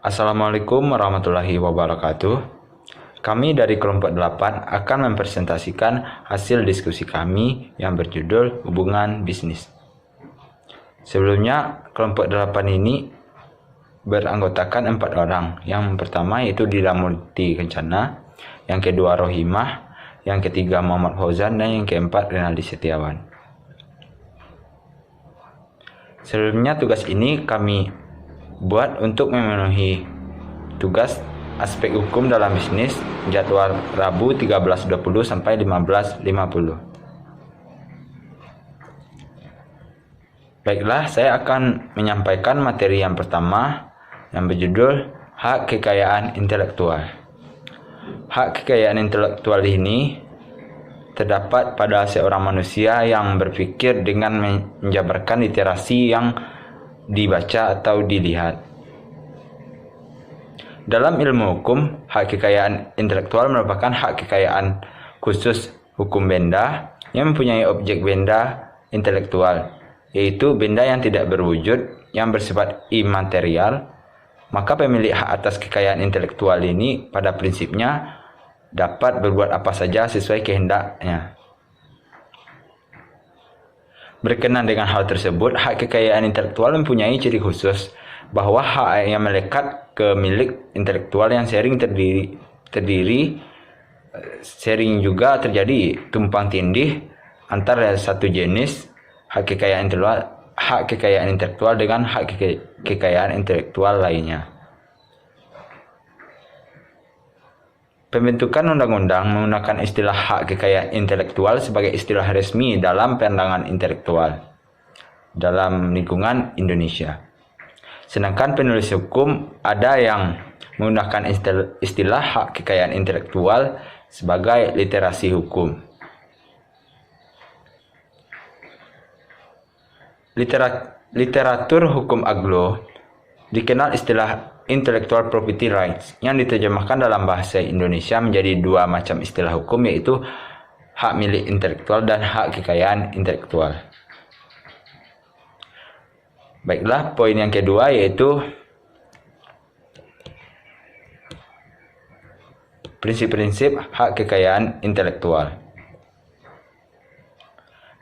Assalamualaikum warahmatullahi wabarakatuh. Kami dari kelompok 8 akan mempresentasikan hasil diskusi kami yang berjudul Hubungan Bisnis. Sebelumnya, kelompok 8 ini beranggotakan 4 orang. Yang pertama yaitu Dila Murti Kencana, yang kedua Rohimah, yang ketiga Muhammad Fauzan, dan yang keempat Renaldi Setiawan. Sebelumnya tugas ini kami buat untuk memenuhi tugas aspek hukum dalam bisnis jadwal Rabu 13.20 sampai 15.50. Baiklah, saya akan menyampaikan materi yang pertama yang berjudul Hak Kekayaan Intelektual. Hak kekayaan intelektual ini terdapat pada seorang manusia yang berpikir dengan menjabarkan literasi yang dibaca atau dilihat. Dalam ilmu hukum, hak kekayaan intelektual merupakan hak kekayaan khusus hukum benda yang mempunyai objek benda intelektual, yaitu benda yang tidak berwujud, yang bersifat imaterial. Maka pemilik hak atas kekayaan intelektual ini pada prinsipnya dapat berbuat apa saja sesuai kehendaknya. Berkenan dengan hal tersebut, hak kekayaan intelektual mempunyai ciri khusus bahwa hak yang melekat ke milik intelektual yang sering juga terjadi tumpang tindih antara satu jenis hak kekayaan intelektual dengan hak kekayaan intelektual lainnya. Pembentukan undang-undang menggunakan istilah hak kekayaan intelektual sebagai istilah resmi dalam pandangan intelektual dalam lingkungan Indonesia. Sedangkan penulis hukum ada yang menggunakan istilah hak kekayaan intelektual sebagai literasi hukum. Literatur hukum aglo dikenal istilah intellectual property rights yang diterjemahkan dalam bahasa Indonesia menjadi dua macam istilah hukum, yaitu hak milik intelektual dan hak kekayaan intelektual. Baiklah, poin yang kedua yaitu prinsip-prinsip hak kekayaan intelektual.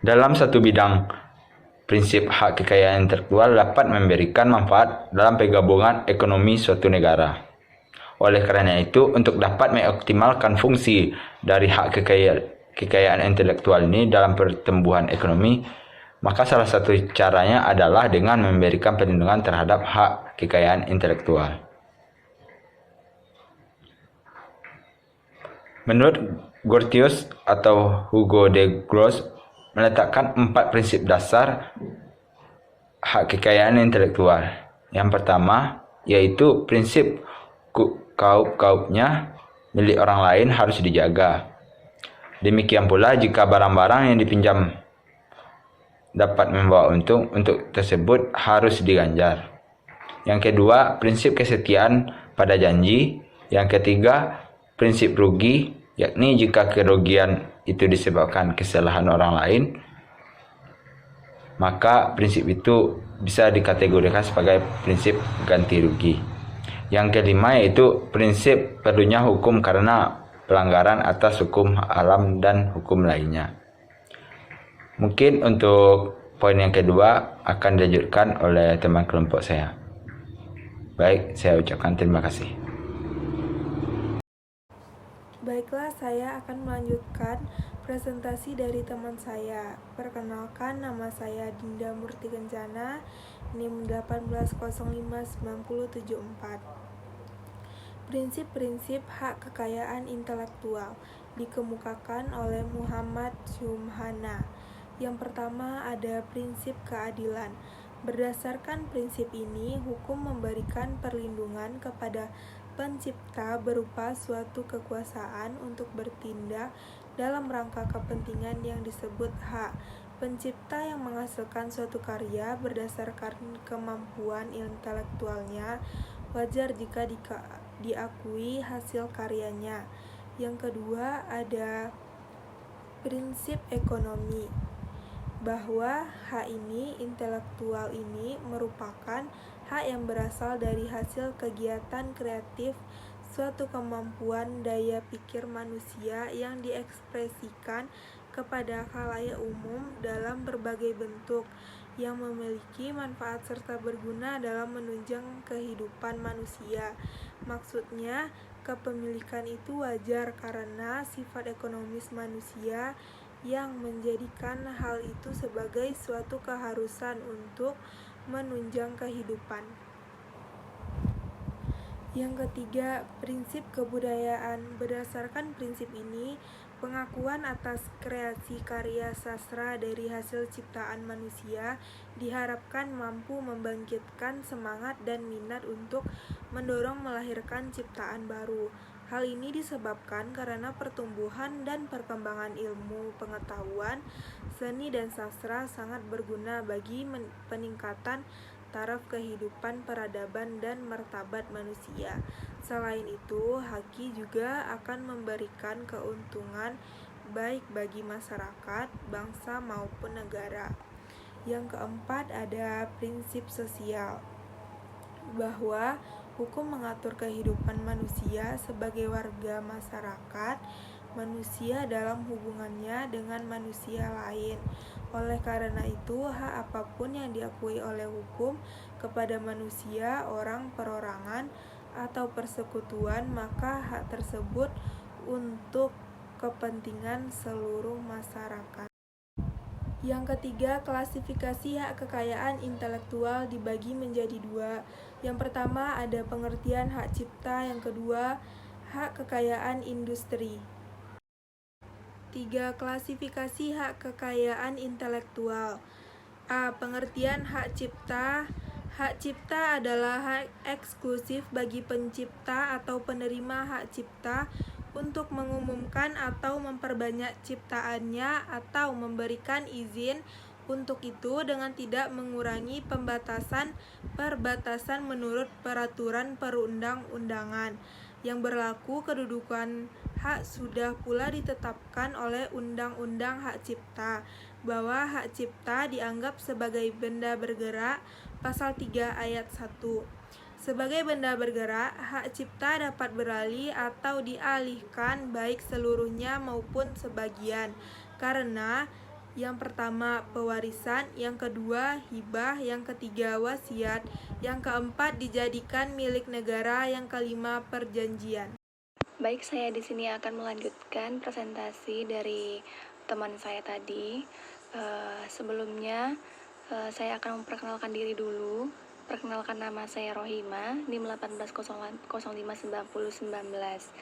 Dalam satu bidang, prinsip hak kekayaan intelektual dapat memberikan manfaat dalam penggabungan ekonomi suatu negara. Oleh karena itu, untuk dapat mengoptimalkan fungsi dari hak kekayaan intelektual ini dalam pertumbuhan ekonomi, maka salah satu caranya adalah dengan memberikan perlindungan terhadap hak kekayaan intelektual. Menurut Grotius atau Hugo de Gross meletakkan 4 prinsip dasar hak kekayaan intelektual. Yang pertama yaitu prinsip kaup-kaupnya milik orang lain harus dijaga. Demikian pula jika barang-barang yang dipinjam dapat membawa untung, untuk tersebut harus diganjar. Yang kedua, prinsip kesetiaan pada janji. Yang ketiga, prinsip rugi, yakni jika kerugian itu disebabkan kesalahan orang lain, maka prinsip itu bisa dikategorikan sebagai prinsip ganti rugi. Yang kelima yaitu prinsip perlunya hukum karena pelanggaran atas hukum alam dan hukum lainnya. Mungkin untuk poin yang kedua akan dilanjutkan oleh teman kelompok saya. Baik, saya ucapkan terima kasih. Baiklah, saya akan melanjutkan presentasi dari teman saya. Perkenalkan, nama saya Dinda Murti Kencana, NIM 18059074. Prinsip-prinsip hak kekayaan intelektual dikemukakan oleh Muhammad Syumhana. Yang pertama ada prinsip keadilan. Berdasarkan prinsip ini, hukum memberikan perlindungan kepada pencipta berupa suatu kekuasaan untuk bertindak dalam rangka kepentingan yang disebut hak. Pencipta yang menghasilkan suatu karya berdasarkan kemampuan intelektualnya wajar jika diakui hasil karyanya. Yang kedua ada prinsip ekonomi. bahwa hak ini, intelektual ini merupakan hak yang berasal dari hasil kegiatan kreatif, suatu kemampuan daya pikir manusia yang diekspresikan kepada khalayak umum dalam berbagai bentuk, yang memiliki manfaat serta berguna dalam menunjang kehidupan manusia. Maksudnya, kepemilikan itu wajar karena sifat ekonomis manusia yang menjadikan hal itu sebagai suatu keharusan untuk menunjang kehidupan. Yang ketiga, prinsip kebudayaan. Berdasarkan prinsip ini, pengakuan atas kreasi karya sastra dari hasil ciptaan manusia diharapkan mampu membangkitkan semangat dan minat untuk mendorong melahirkan ciptaan baru. Hal ini disebabkan karena pertumbuhan dan perkembangan ilmu pengetahuan, seni dan sastra sangat berguna bagi peningkatan taraf kehidupan, peradaban, dan martabat manusia. Selain itu, haki juga akan memberikan keuntungan baik bagi masyarakat, bangsa maupun negara. Yang keempat, ada prinsip sosial, bahwa hukum mengatur kehidupan manusia sebagai warga masyarakat, manusia dalam hubungannya dengan manusia lain. Oleh karena itu, hak apapun yang diakui oleh hukum kepada manusia, orang, perorangan, atau persekutuan, maka hak tersebut untuk kepentingan seluruh masyarakat. Yang ketiga, klasifikasi hak kekayaan intelektual dibagi menjadi dua. Yang pertama ada pengertian hak cipta, yang kedua hak kekayaan industri. 3. Klasifikasi hak kekayaan intelektual. A. Pengertian hak cipta. Hak cipta adalah hak eksklusif bagi pencipta atau penerima hak cipta untuk mengumumkan atau memperbanyak ciptaannya atau memberikan izin untuk itu dengan tidak mengurangi perbatasan menurut peraturan perundang-undangan yang berlaku. Kedudukan hak sudah pula ditetapkan oleh Undang-Undang Hak Cipta, bahwa hak cipta dianggap sebagai benda bergerak, pasal 3 ayat 1. Sebagai benda bergerak, hak cipta dapat beralih atau dialihkan baik seluruhnya maupun sebagian, karena yang pertama pewarisan, yang kedua hibah, yang ketiga wasiat, yang keempat dijadikan milik negara, yang kelima perjanjian. Baik, saya di sini akan melanjutkan presentasi dari teman saya tadi. Sebelumnya, saya akan memperkenalkan diri dulu. Perkenalkan, nama saya Rohima, NIM 1805909019.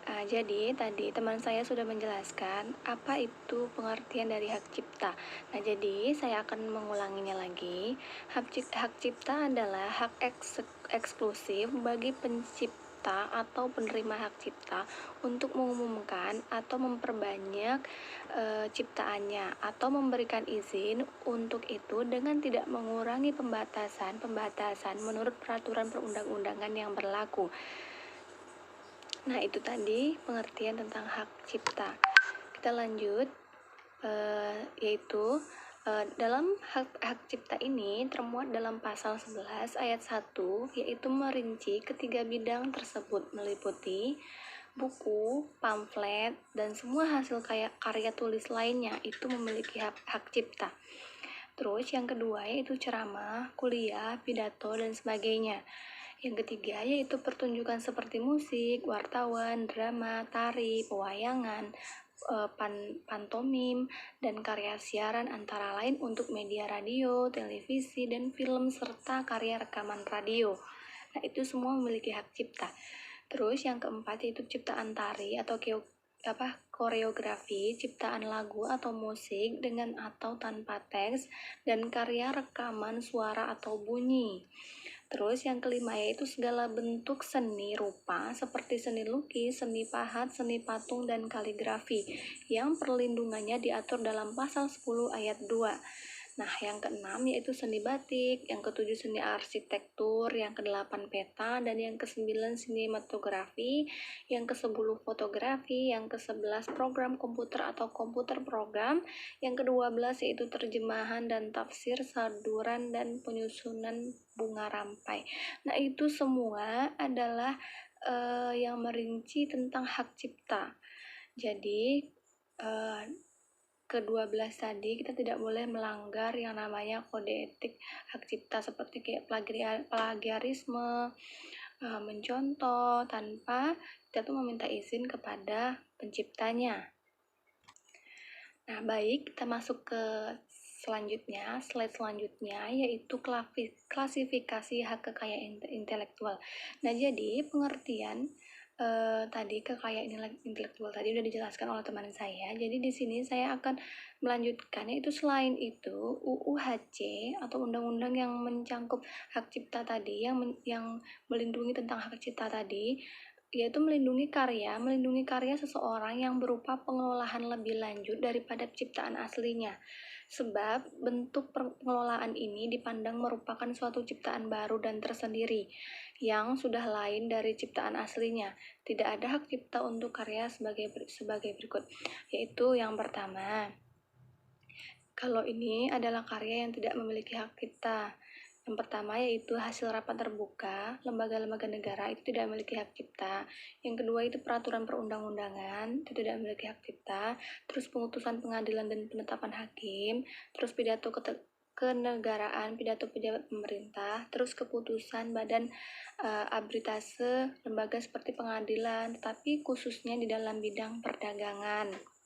Jadi tadi teman saya sudah menjelaskan apa itu pengertian dari hak cipta. Nah, jadi saya akan mengulanginya lagi. Hak cipta adalah hak eksklusif bagi pencipta atau penerima hak cipta untuk mengumumkan atau memperbanyak ciptaannya atau memberikan izin untuk itu dengan tidak mengurangi pembatasan menurut peraturan perundang-undangan yang berlaku. Nah, itu tadi pengertian tentang hak cipta. Kita lanjut, yaitu dalam hak cipta ini termuat dalam pasal 11 ayat 1, yaitu merinci ketiga bidang tersebut, meliputi buku, pamflet, dan semua hasil karya tulis lainnya itu memiliki hak cipta. Terus yang kedua yaitu ceramah, kuliah, pidato, dan sebagainya. Yang ketiga yaitu pertunjukan seperti musik, wartawan, drama, tari, pewayangan, pantomim, dan karya siaran antara lain untuk media radio, televisi, dan film, serta karya rekaman radio. Nah, itu semua memiliki hak cipta. Terus yang keempat yaitu ciptaan tari atau koreografi, ciptaan lagu atau musik dengan atau tanpa teks, dan karya rekaman suara atau bunyi. Terus yang kelima yaitu segala bentuk seni rupa seperti seni lukis, seni pahat, seni patung, dan kaligrafi yang perlindungannya diatur dalam pasal 10 ayat 2. Nah, yang keenam yaitu seni batik, yang ketujuh seni arsitektur, yang kedelapan peta, dan yang kesembilan sinematografi, yang kesepuluh fotografi, yang kesebelas program komputer atau komputer program, yang kedua belas yaitu terjemahan dan tafsir, saduran, dan penyusunan bunga rampai. Nah, itu semua adalah yang merinci tentang hak cipta. Jadi, ke-12 tadi kita tidak boleh melanggar yang namanya kode etik hak cipta seperti kayak plagiarisme, mencontoh tanpa kita tuh meminta izin kepada penciptanya. Nah, baik, kita masuk ke slide selanjutnya yaitu klasifikasi hak kekayaan intelektual. Nah, jadi pengertian tadi kekayaan intelektual tadi udah dijelaskan oleh teman saya. Jadi di sini saya akan melanjutkan yaitu selain itu UU HC atau undang-undang yang mencangkup hak cipta tadi yang melindungi tentang hak cipta tadi yaitu melindungi karya seseorang yang berupa pengelolaan lebih lanjut daripada ciptaan aslinya. Sebab bentuk pengelolaan ini dipandang merupakan suatu ciptaan baru dan tersendiri yang sudah lain dari ciptaan aslinya. Tidak ada hak cipta untuk karya sebagai berikut, yaitu yang pertama, kalau ini adalah karya yang tidak memiliki hak cipta. Yang pertama yaitu hasil rapat terbuka, lembaga-lembaga negara itu tidak memiliki hak cipta. Yang kedua itu peraturan perundang-undangan, itu tidak memiliki hak cipta. Terus pengutusan pengadilan dan penetapan hakim, terus pidato kenegaraan, pidato pejabat pemerintah, terus keputusan badan arbitrase lembaga seperti pengadilan, tetapi khususnya di dalam bidang perdagangan.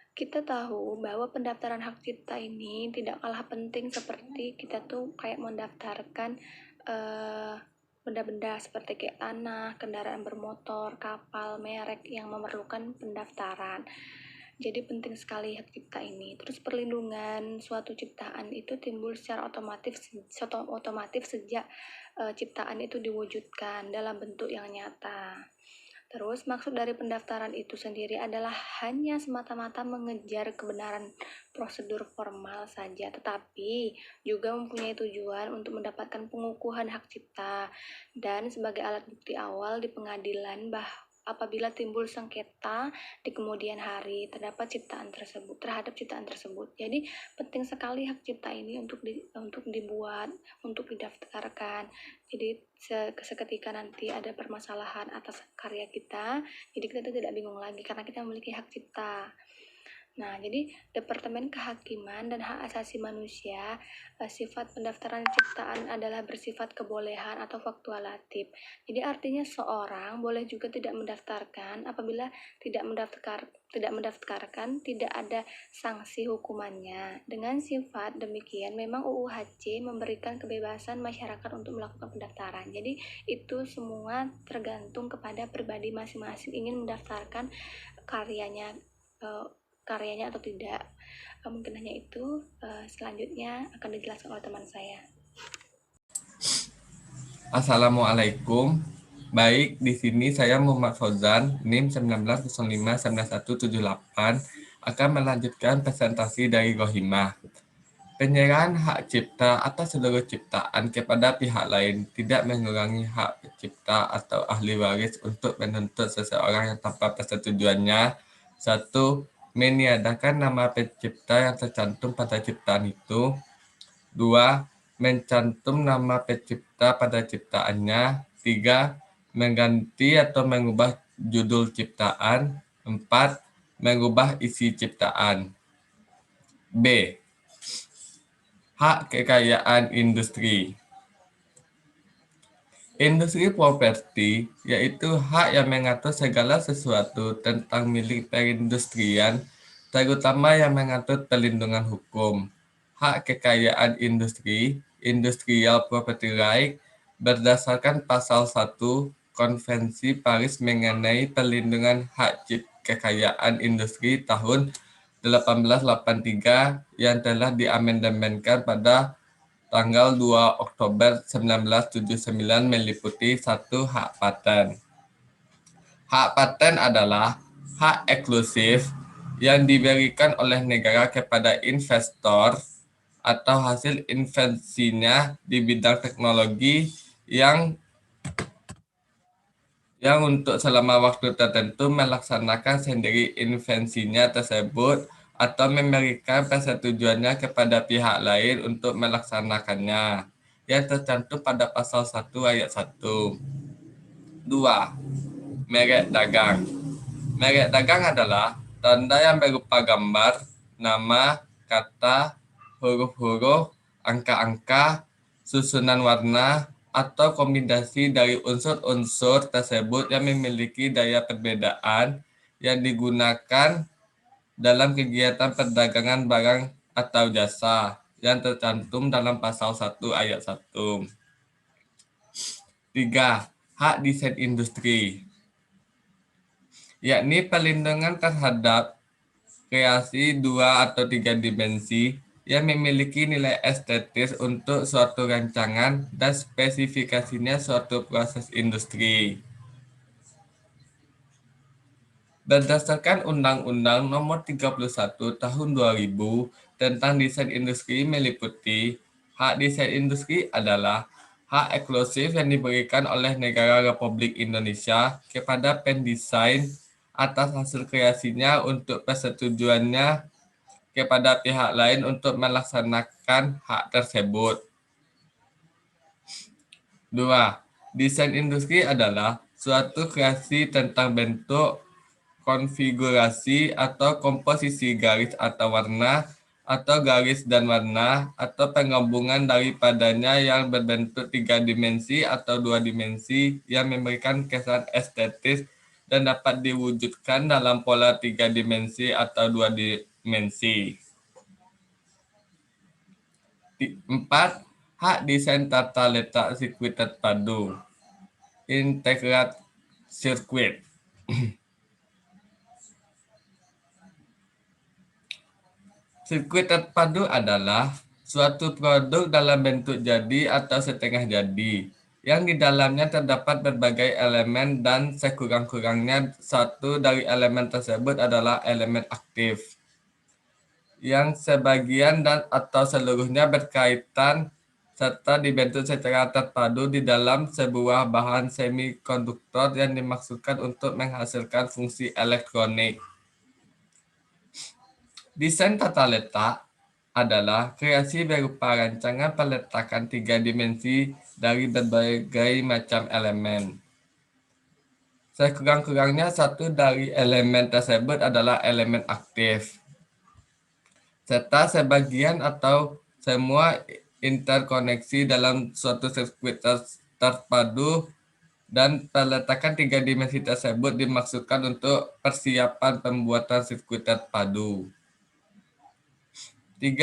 Kita tahu bahwa pendaftaran hak cipta ini tidak kalah penting seperti kita tuh kayak mendaftarkan benda-benda seperti kayak tanah, kendaraan bermotor, kapal, merek yang memerlukan pendaftaran. Jadi penting sekali hak cipta ini. Terus perlindungan suatu ciptaan itu timbul secara otomatis sejak ciptaan itu diwujudkan dalam bentuk yang nyata. Terus maksud dari pendaftaran itu sendiri adalah hanya semata-mata mengejar kebenaran prosedur formal saja, tetapi juga mempunyai tujuan untuk mendapatkan pengukuhan hak cipta dan sebagai alat bukti awal di pengadilan apabila timbul sengketa di kemudian hari terhadap ciptaan tersebut. Jadi penting sekali hak cipta ini untuk dibuat, untuk didaftarkan. Jadi seketika nanti ada permasalahan atas karya kita, jadi kita tidak bingung lagi karena kita memiliki hak cipta. Nah, jadi Departemen Kehakiman dan Hak Asasi Manusia, sifat pendaftaran ciptaan adalah bersifat kebolehan atau fakultatif. Jadi artinya seorang boleh juga tidak mendaftarkan apabila tidak mendaftarkan tidak ada sanksi hukumannya. Dengan sifat demikian memang UU HC memberikan kebebasan masyarakat untuk melakukan pendaftaran. Jadi itu semua tergantung kepada pribadi masing-masing ingin mendaftarkan karyanya atau tidak. Mungkin hanya itu. Selanjutnya akan dijelaskan oleh teman saya. Assalamualaikum. Baik, di sini saya Muhammad Fauzan, NIM 19059178, akan melanjutkan presentasi dari Rohimah. Penyerahan hak cipta atas seluruh ciptaan kepada pihak lain tidak mengurangi hak pencipta atau ahli waris untuk menuntut seseorang yang tanpa persetujuannya. 1. Meniadakan nama pencipta yang tercantum pada ciptaan itu. 2. Mencantum nama pencipta pada ciptaannya. 3. Mengganti atau mengubah judul ciptaan. 4. Mengubah isi ciptaan. B. Hak kekayaan industri. Industri properti yaitu hak yang mengatur segala sesuatu tentang milik perindustrian, terutama yang mengatur perlindungan hukum. Hak kekayaan industri, Industrial Property Right, berdasarkan pasal 1 Konvensi Paris mengenai perlindungan hak kekayaan industri tahun 1883 yang telah diamendemenkan pada tanggal 2 Oktober 1979 meliputi 1. Hak paten. Hak paten adalah hak eksklusif yang diberikan oleh negara kepada investor atau hasil invensinya di bidang teknologi yang untuk selama waktu tertentu melaksanakan sendiri invensinya tersebut atau memberikan persetujuannya kepada pihak lain untuk melaksanakannya yang tercantum pada pasal 1 ayat 1. 2. Merek dagang. Merek dagang adalah tanda yang berupa gambar, nama, kata, huruf-huruf, angka-angka, susunan warna, atau kombinasi dari unsur-unsur tersebut yang memiliki daya perbedaan yang digunakan dalam kegiatan perdagangan barang atau jasa yang tercantum dalam pasal 1 ayat 1. 3. Hak desain industri, yakni perlindungan terhadap kreasi 2 atau 3 dimensi yang memiliki nilai estetis untuk suatu rancangan dan spesifikasinya suatu proses industri. Berdasarkan Undang-Undang Nomor 31 Tahun 2000 tentang desain industri meliputi hak desain industri adalah hak eksklusif yang diberikan oleh negara Republik Indonesia kepada pendesain atas hasil kreasinya untuk persetujuannya kepada pihak lain untuk melaksanakan hak tersebut. 2. Desain industri adalah suatu kreasi tentang bentuk, konfigurasi, atau komposisi garis atau warna, atau garis dan warna, atau penggabungan daripadanya yang berbentuk 3 dimensi atau 2 dimensi yang memberikan kesan estetis dan dapat diwujudkan dalam pola 3 dimensi atau 2 dimensi. 4. Hak desain tata letak sirkuit terpadu, Integrated Circuit. Sirkuit terpadu adalah suatu produk dalam bentuk jadi atau setengah jadi, yang di dalamnya terdapat berbagai elemen dan sekurang-kurangnya satu dari elemen tersebut adalah elemen aktif, yang sebagian dan atau seluruhnya berkaitan serta dibentuk secara terpadu di dalam sebuah bahan semikonduktor yang dimaksudkan untuk menghasilkan fungsi elektronik. Desain tata letak adalah kreasi berupa rancangan peletakan 3 dimensi dari berbagai macam elemen. Sekurang-kurangnya satu dari elemen tersebut adalah elemen aktif, serta sebagian atau semua interkoneksi dalam suatu sirkuit terpadu, dan peletakan 3 dimensi tersebut dimaksudkan untuk persiapan pembuatan sirkuit terpadu. 3.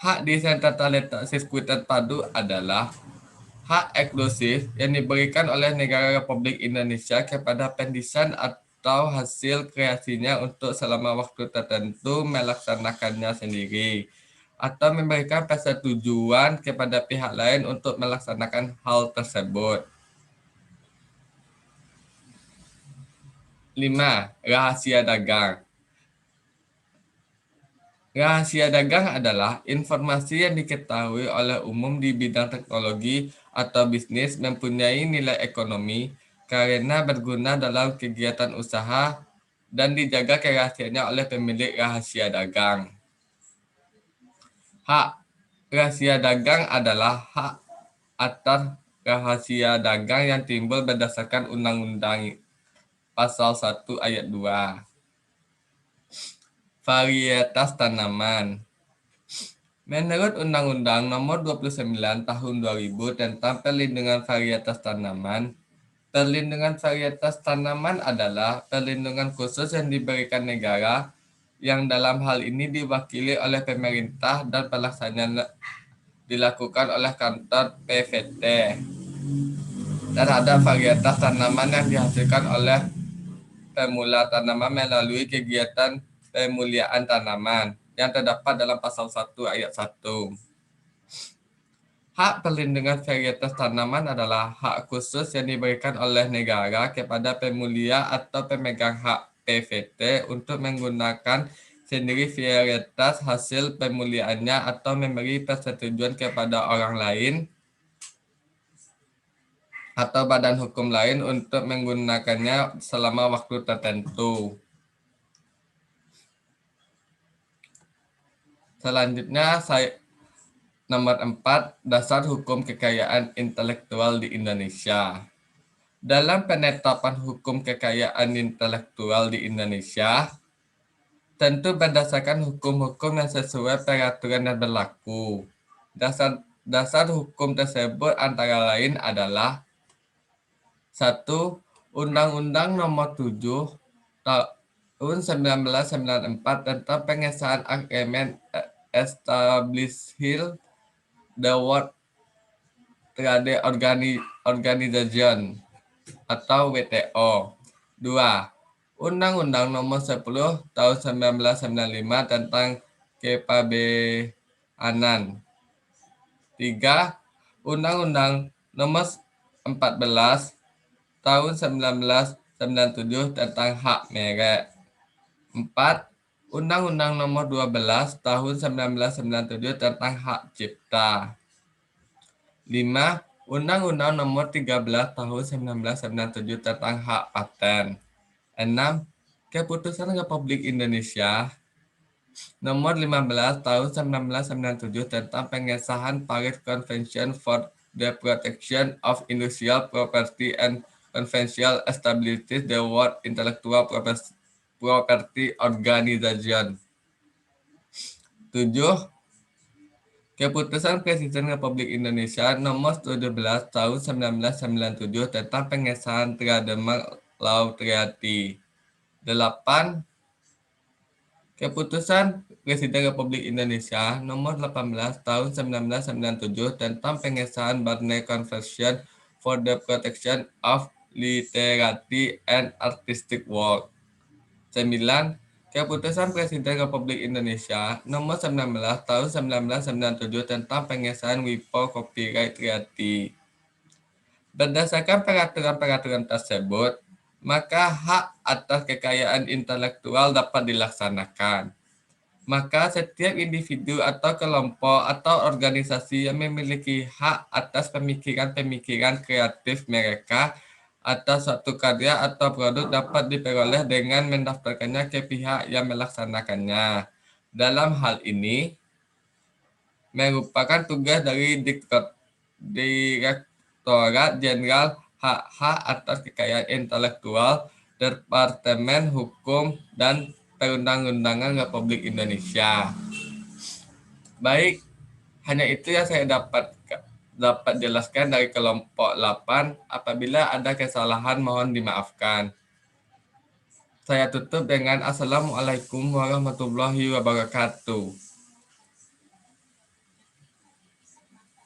Hak desain tata letak sirkuit terpadu adalah hak eksklusif yang diberikan oleh negara Republik Indonesia kepada pendesain atau hasil kreasinya untuk selama waktu tertentu melaksanakannya sendiri atau memberikan persetujuan kepada pihak lain untuk melaksanakan hal tersebut. 5. Rahasia dagang. Rahasia dagang adalah informasi yang diketahui oleh umum di bidang teknologi atau bisnis mempunyai nilai ekonomi karena berguna dalam kegiatan usaha dan dijaga kerahasiaannya oleh pemilik rahasia dagang. Hak rahasia dagang adalah hak atas rahasia dagang yang timbul berdasarkan Undang-Undang Pasal 1 Ayat 2. Varietas tanaman. Menurut Undang-Undang Nomor 29 Tahun 2000 tentang Perlindungan Varietas Tanaman, perlindungan varietas tanaman adalah perlindungan khusus yang diberikan negara yang dalam hal ini diwakili oleh pemerintah dan pelaksanaan dilakukan oleh kantor PVT terhadap varietas tanaman yang dihasilkan oleh pemula tanaman melalui kegiatan pemuliaan tanaman yang terdapat dalam pasal 1 ayat 1. Hak perlindungan varietas tanaman adalah hak khusus yang diberikan oleh negara kepada pemulia atau pemegang hak PVT untuk menggunakan sendiri via hasil pemuliaannya atau memberi persetujuan kepada orang lain atau badan hukum lain untuk menggunakannya selama waktu tertentu. Selanjutnya, nomor 4, dasar hukum kekayaan intelektual di Indonesia. Dalam penetapan hukum kekayaan intelektual di Indonesia, tentu berdasarkan hukum-hukum yang sesuai peraturan yang berlaku. Dasar hukum tersebut antara lain adalah 1. Undang-Undang Nomor 7 Tahun 1994 tentang pengesahan Agreement Establishing the World Trade Organization atau WTO. 2. Undang-Undang Nomor 10 Tahun 1995 tentang kepabeanan. 3. Undang-Undang Nomor 14 Tahun 1997 tentang hak merek. 4. Undang-Undang Nomor 12 Tahun 1997 tentang hak cipta. 5. Undang-Undang Nomor 13 Tahun 1997 tentang hak paten. 6. Keputusan Republik Indonesia Nomor 15 Tahun 1997 tentang pengesahan Paris Convention for the Protection of Industrial Property and Convention establishes the World Intellectual Property Organization. 7. Keputusan Presiden Republik Indonesia Nomor 17 Tahun 1997 tentang pengesahan Trademark Law Treaty. 8. Keputusan Presiden Republik Indonesia Nomor 18 Tahun 1997 tentang pengesahan Berne Convention for the Protection of Literary and Artistic Work. 9. Keputusan Presiden Republik Indonesia Nomor 19 Tahun 1997 tentang pengesahan WIPO Copyright Treaty. Berdasarkan peraturan-peraturan tersebut, maka hak atas kekayaan intelektual dapat dilaksanakan. Maka setiap individu atau kelompok atau organisasi yang memiliki hak atas pemikiran-pemikiran kreatif mereka atas suatu karya atau produk dapat diperoleh dengan mendaftarkannya ke pihak yang melaksanakannya. Dalam hal ini, merupakan tugas dari Direktorat Jenderal Hak-Hak atas Kekayaan Intelektual, Departemen Hukum dan Perundang-undangan Republik Indonesia. Baik, hanya itu yang saya dapat jelaskan dari kelompok 8. Apabila ada kesalahan mohon dimaafkan. Saya tutup dengan Assalamualaikum warahmatullahi wabarakatuh.